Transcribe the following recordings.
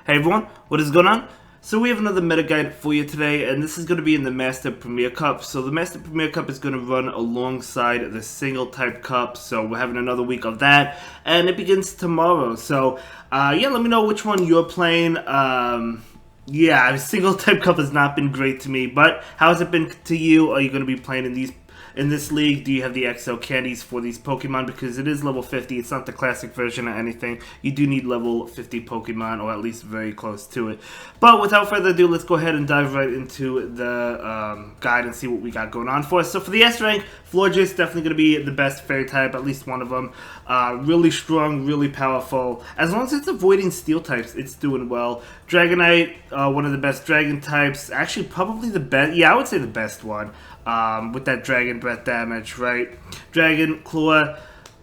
Hey everyone, what is going on? So we have another meta guide for you today, and this is going to be in the Master Premier Cup. So the Master Premier Cup is going to run alongside the Single Type Cup, so we're having another week of that, and it begins tomorrow. So yeah, let me know which one you're playing. Yeah, Single Type Cup has not been great to me, but how has it been to you? Are you going to be playing in this league? Do you have the XL candies for these Pokemon? Because it is level 50. It's not the classic version or anything. You do need level 50 Pokemon, or at least very close to it. But without further ado, let's go ahead and dive right into the guide and see what we got going on for us. So for the S rank, Florges definitely going to be the best fairy type, at least one of them. Really strong, really powerful. As long as it's avoiding steel types, it's doing well. Dragonite, one of the best dragon types. Actually, probably the best. Yeah, I would say the best one. With that Dragon Breath damage, right? Dragon Claw,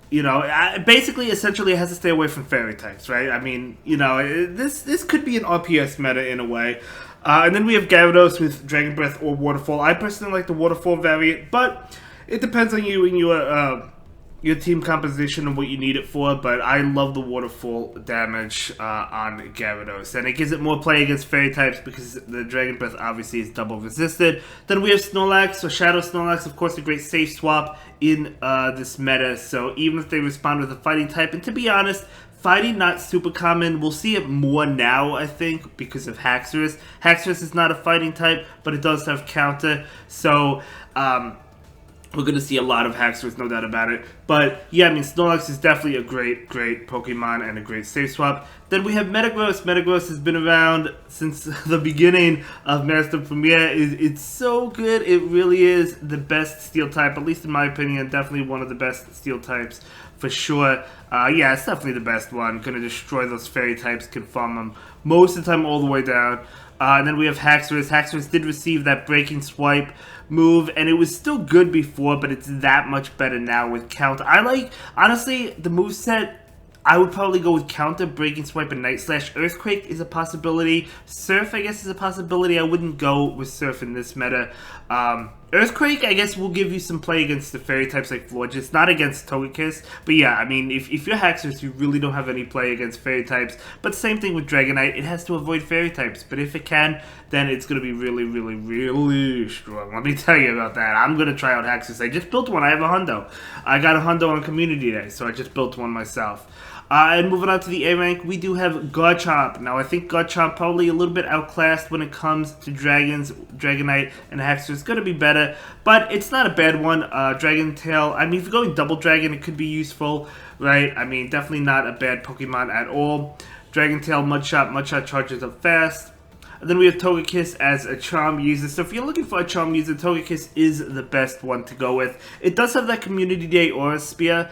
you know, basically, essentially, it has to stay away from fairy types, right? I mean, you know, this could be an RPS meta in a way. And then we have Gyarados with Dragon Breath or Waterfall. I personally like the Waterfall variant, but it depends on you and your team composition and what you need it for, but I love the Waterfall damage on Gyarados. And it gives it more play against fairy types because the Dragon Breath obviously is double resisted. Then we have Snorlax, so Shadow Snorlax, of course, a great safe swap in this meta. So even if they respond with a fighting type, and to be honest, fighting not super common. We'll see it more now, I think, because of Haxorus. Haxorus is not a fighting type, but it does have counter. So, we're going to see a lot of Haxorus, no doubt about it. But, yeah, I mean, Snorlax is definitely a great Pokemon and a great safe swap. Then we have Metagross. Metagross has been around since the beginning of Master Premier. It's so good. It really is the best steel type, at least in my opinion. Definitely one of the best steel types, for sure. Yeah, it's definitely the best one. Going to destroy those fairy types, can farm them most of the time all the way down. And then we have Haxorus. Haxorus did receive that Breaking Swipe move, and it was still good before, but it's that much better now with Counter. I like, honestly, the moveset, I would probably go with Counter, Breaking Swipe, and Night Slash. Earthquake is a possibility. Surf, I guess, is a possibility. I wouldn't go with Surf in this meta. Earthquake, I guess, will give you some play against the fairy types like Florges, not against Togekiss. But yeah, I mean, if you're Haxorus, you really don't have any play against fairy types. But same thing with Dragonite, it has to avoid fairy types. But if it can, then it's going to be really, really, really strong. Let me tell you about that. I'm going to try out Haxorus. I just built one. I have a hundo. I got a hundo on Community Day, so I just built one myself. And moving on to the A rank, we do have Garchomp. Now, I think Garchomp probably a little bit outclassed when it comes to Dragons. Dragonite and Haxorus is going to be better, but it's not a bad one. Dragon Tail, I mean, if you're going Double Dragon, it could be useful, right? I mean, definitely not a bad Pokemon at all. Dragon Tail, Mudshot charges up fast. And then we have Togekiss as a Charm user. So if you're looking for a Charm user, Togekiss is the best one to go with. It does have that Community Day Aura Spear.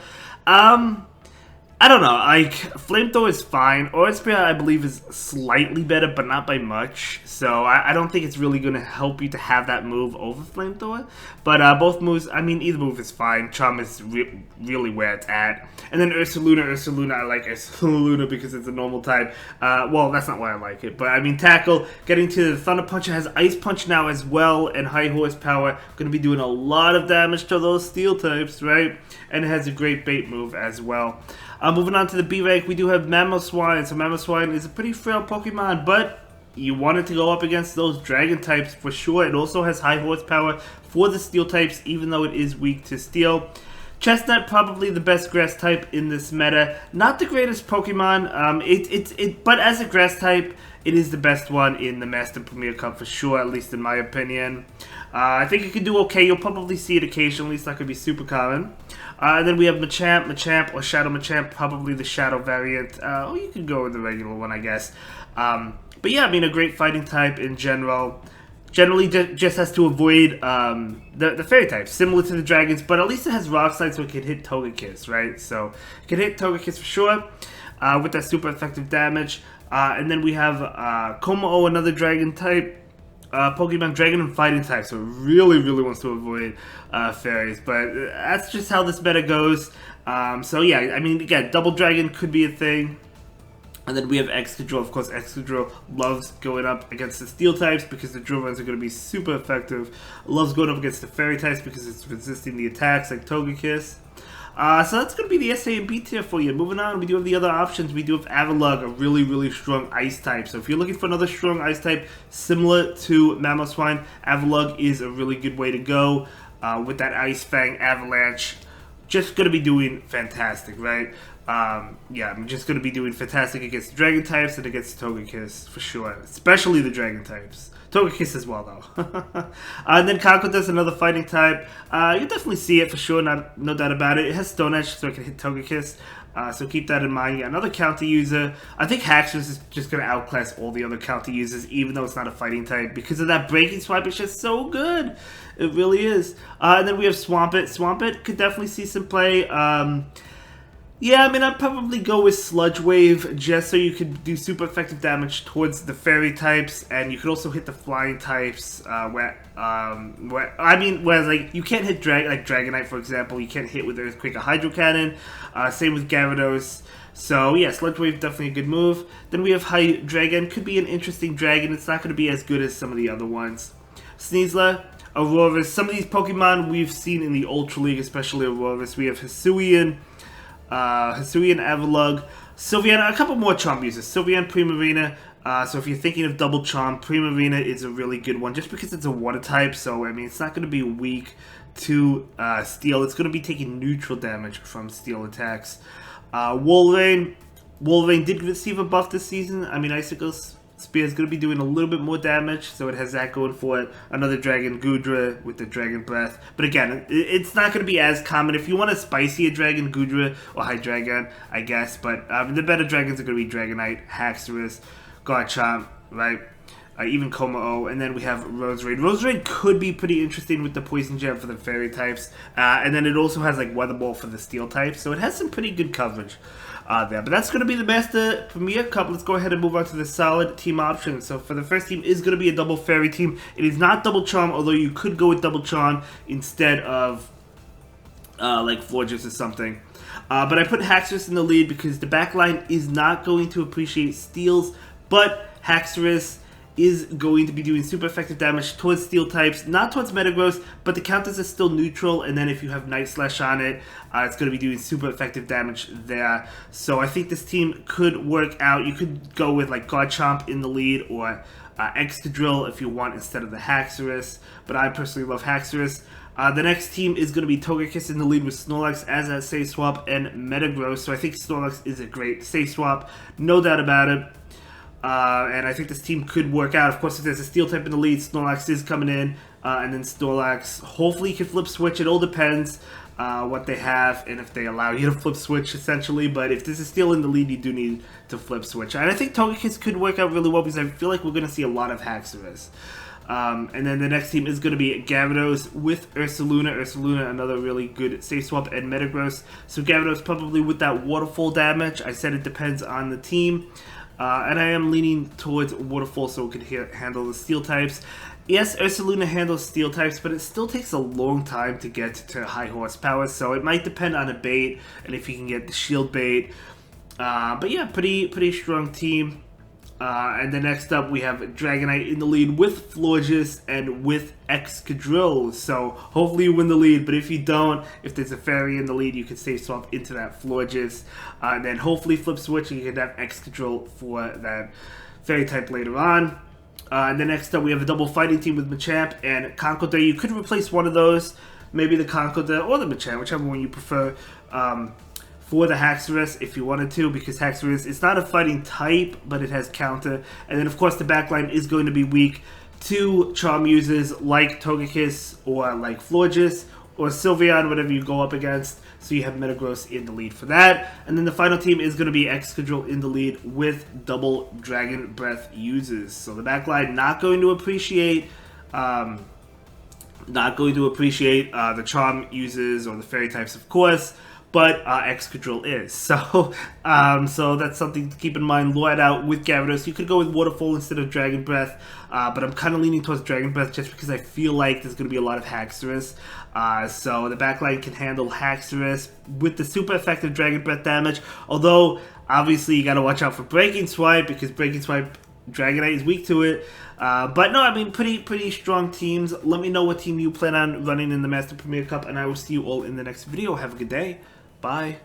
I don't know, like, Flamethrower is fine. Aura Spear, I believe, is slightly better, but not by much. So, I don't think it's really going to help you to have that move over Flamethrower. But both moves, I mean, either move is fine. Charm is really where it's at. And then Ursaluna, I like Ursaluna because it's a normal type. Well, that's not why I like it. But, I mean, Tackle, getting to the Thunder Punch, it has Ice Punch now as well, and High Horsepower. Going to be doing a lot of damage to those Steel types, right? And it has a great bait move as well. Moving on to the B rank, we do have Mamoswine. So Mamoswine is a pretty frail Pokemon, but you want it to go up against those Dragon types for sure. It also has high horsepower for the Steel types, even though it is weak to Steel. Chestnut, probably the best grass type in this meta. Not the greatest Pokemon, but as a grass type, it is the best one in the Master Premier Cup for sure, at least in my opinion. I think it could do okay. You'll probably see it occasionally. It's not going to be super common. And then we have Machamp, or Shadow Machamp, probably the Shadow variant. Or you could go with the regular one, I guess. But yeah, I mean, a great fighting type in general. Generally just has to avoid the fairy types, similar to the dragons, but at least it has rock slide, so it can hit Togekiss, right? So it can hit Togekiss for sure with that super effective damage. And then we have kommo-o, another dragon type. Pokemon Dragon and Fighting type, so it really wants to avoid fairies, but that's just how this meta goes. So yeah, I mean, again, Double Dragon could be a thing. And then we have Excadrill. Of course, Excadrill loves going up against the Steel types because the Drill Runs are going to be super effective. Loves going up against the Fairy types because it's resisting the attacks like Togekiss. So that's going to be the SA and B tier for you. Moving on, we do have the other options. We do have Avalugg, a really, really strong ice type. So if you're looking for another strong ice type similar to Mamoswine, Avalugg is a really good way to go. With that Ice Fang Avalanche, just going to be doing fantastic, right? Yeah, I'm just going to be doing fantastic against the Dragon types and against Togekiss for sure. Especially the Dragon types. Togekiss as well, though. And then Conkeldurr's another fighting type. You definitely see it for sure, no doubt about it. It has Stone Edge, so it can hit Togekiss. So keep that in mind. Yeah, another counter user. I think Haxorus is just going to outclass all the other counter users, even though it's not a fighting type. Because of that Breaking Swipe, it's just so good. It really is. And then we have Swampert. Swampert could definitely see some play. Yeah, I mean, I'd probably go with Sludge Wave just so you could do super effective damage towards the fairy types, and you could also hit the flying types. Whereas like you can't hit Dragonite, for example, you can't hit with Earthquake or Hydro Cannon. Same with Gyarados. So yeah, Sludge Wave definitely a good move. Then we have Hydreigon, could be an interesting dragon. It's not going to be as good as some of the other ones. Sneasler, Aurorus. Some of these Pokemon we've seen in the Ultra League, especially Aurorus. We have Hisuian. Hisuian, Avalugg, Sylveon, a couple more Charm users. Sylveon, Primarina. So if you're thinking of double Charm, Primarina is a really good one just because it's a water type. So, I mean, it's not going to be weak to Steel. It's going to be taking neutral damage from Steel attacks. Wolverine did receive a buff this season. I mean, Icicle Spear is going to be doing a little bit more damage, so it has that going for it. Another Dragon Gudra with the Dragon Breath. But again, it's not going to be as common. If you want a spicier Dragon Gudra or Hydreigon, I guess. But the better dragons are going to be Dragonite, Haxorus, Garchomp, right? Even kommo-o. And then we have Roserade. Roserade could be pretty interesting with the Poison Gem for the Fairy types. And then it also has like Weather Ball for the Steel types. So it has some pretty good coverage. There. But that's going to be the Master Premier Cup. Let's go ahead and move on to the solid team options. So for the first team is going to be a double Fairy team. It is not double Charm, although you could go with double Charm instead of like Florges or something. But I put Haxorus in the lead because the back line is not going to appreciate Steels, but Haxorus is going to be doing super effective damage towards Steel types, not towards Metagross, but the counters are still neutral, and then if you have Night Slash on it, it's going to be doing super effective damage there. So I think this team could work out. You could go with like Garchomp in the lead, or Excadrill if you want instead of the Haxorus, but I personally love Haxorus. The next team is going to be Togekiss in the lead with Snorlax as that safe swap and Metagross, so I think Snorlax is a great safe swap, no doubt about it. And I think this team could work out. Of course, if there's a Steel type in the lead, Snorlax is coming in, and then Snorlax hopefully can flip switch. It all depends what they have and if they allow you to flip switch, essentially. But if this is Steel in the lead, you do need to flip switch. And I think Togekiss could work out really well because I feel like we're going to see a lot of Haxorus. And then the next team is going to be Gyarados with Ursaluna. Ursaluna, another really good safe swap, and Metagross. So Gyarados probably with that waterfall damage. I said it depends on the team. And I am leaning towards Waterfall so it can handle the Steel types. Yes, Ursaluna handles Steel types, but it still takes a long time to get to high horsepower, so it might depend on a bait, and if you can get the shield bait. But yeah, pretty strong team. And then next up we have Dragonite in the lead with Florges and with Excadrill. So hopefully you win the lead, but if you don't, if there's a Fairy in the lead, you can safe swap into that Florges. And then hopefully flip switch and you can have Excadrill for that Fairy type later on. And then next up we have a double fighting team with Machamp and Conkeldurr. You could replace one of those, maybe the Conkeldurr or the Machamp, whichever one you prefer. For the Haxorus if you wanted to, because Haxorus is not a fighting type, but it has counter. And then of course the backline is going to be weak to Charm users like Togekiss or like Florges or Sylveon, whatever you go up against. So you have Metagross in the lead for that. And then the final team is going to be Excadrill in the lead with double Dragon Breath users. So the backline not going to appreciate the Charm users or the Fairy types, of course. But Excadrill is. So that's something to keep in mind. Lure it out with Gyarados. You could go with Waterfall instead of Dragon Breath. But I'm kind of leaning towards Dragon Breath just because I feel like there's going to be a lot of Haxorus. So the backline can handle Haxorus with the super effective Dragon Breath damage. Although, obviously, you got to watch out for Breaking Swipe because Breaking Swipe, Dragonite is weak to it. But no, I mean, pretty strong teams. Let me know what team you plan on running in the Master Premier Cup, and I will see you all in the next video. Have a good day. Bye.